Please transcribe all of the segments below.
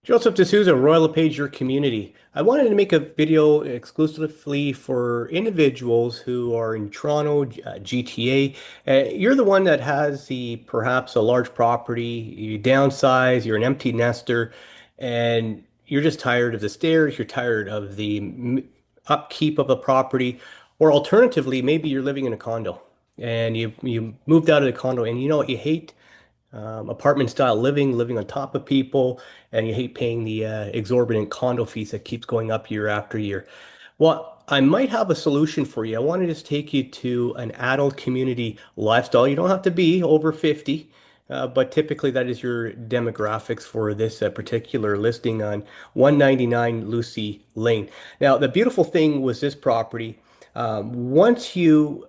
Joseph D'Souza, Royal LePage, your community. I wanted to make a video exclusively for individuals who are in Toronto, GTA. You're the one that has the perhaps a large property, you downsize, you're an empty nester, and you're just tired of the stairs, you're tired of the upkeep of a property, or alternatively, maybe you're living in a condo and you moved out of the condo and you know what you hate? Apartment style living, living on top of people, and you hate paying the exorbitant condo fees that keeps going up year after year. Well, I might have a solution for you. I want to just take you to an adult community lifestyle. You don't have to be over 50, but typically that is your demographics for this particular listing on 199 Lucy Lane. Now, the beautiful thing was this property. Once you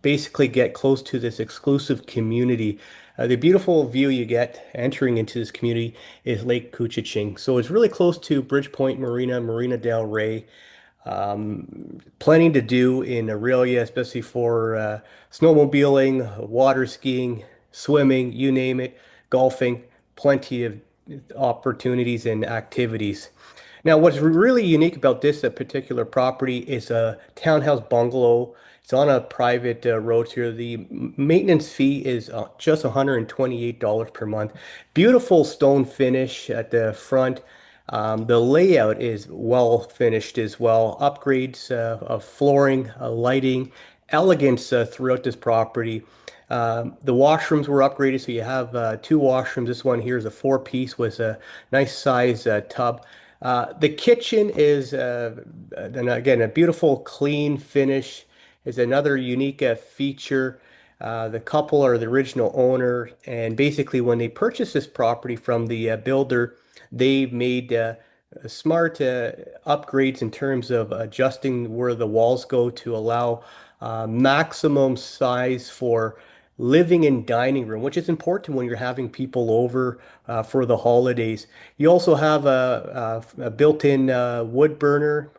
basically get close to this exclusive community. The beautiful view you get entering into this community is Lake Couchiching. So it's really close to Bridgepoint Marina, Marina Del Rey. Plenty to do in Orillia, especially for snowmobiling, water skiing, swimming, you name it, golfing, plenty of opportunities and activities. Now, what's really unique about this particular property is a townhouse bungalow. It's on a private road here. The maintenance fee is just $128 per month. Beautiful stone finish at the front. The layout is well finished as well. Upgrades of flooring, lighting, elegance throughout this property. The washrooms were upgraded, so you have two washrooms. This one here is a four-piece with a nice size tub. The kitchen is, and again, a beautiful, clean finish is another unique feature. The couple are the original owner, and basically, when they purchased this property from the builder, they made smart upgrades in terms of adjusting where the walls go to allow maximum size for living and dining room, which is important when you're having people over for the holidays. You also have a built-in wood burner.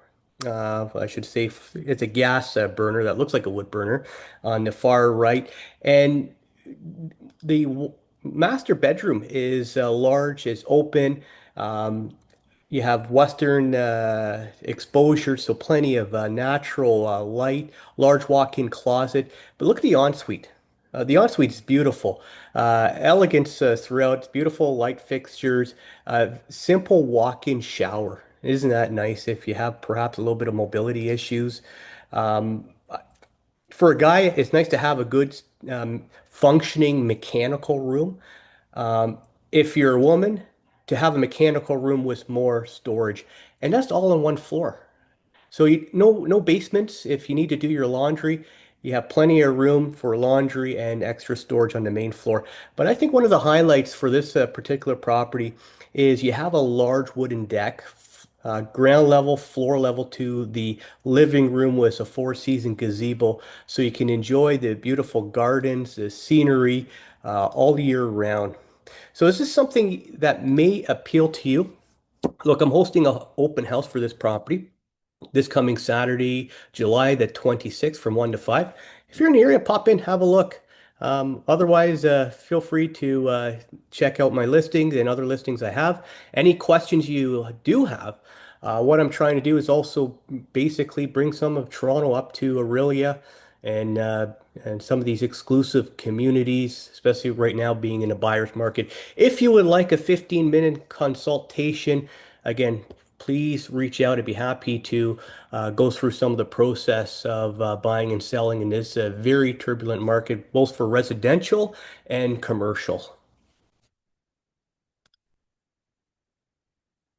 I should say it's a gas burner that looks like a wood burner on the far right. And the master bedroom is large, is open. Um, you have western exposure, so plenty of natural light, large walk-in closet. But look at the ensuite. The ensuite is beautiful. Elegance throughout, beautiful light fixtures, simple walk-in shower. Isn't that nice if you have perhaps a little bit of mobility issues? Um, for a guy, it's nice to have a good functioning mechanical room. Um, if you're a woman, to have a mechanical room with more storage, and that's all on one floor. So no basements. If you need to do your laundry, you have plenty of room for laundry and extra storage on the main floor. But I think one of the highlights for this particular property is you have a large wooden deck, ground level, floor level to the living room with a four-season gazebo, so you can enjoy the beautiful gardens, the scenery, all year round. So is this something that may appeal to you? Look, I'm hosting an open house for this property this coming Saturday, July the 26th from 1 to 5. If you're in the area, pop in, have a look. Otherwise, feel free to check out my listings and other listings I have. Any questions you do have, what I'm trying to do is also basically bring some of Toronto up to Orillia and some of these exclusive communities, especially right now being in a buyer's market. If you would like a 15-minute consultation, again, please reach out. I'd be happy to go through some of the process of buying and selling in this very turbulent market, both for residential and commercial.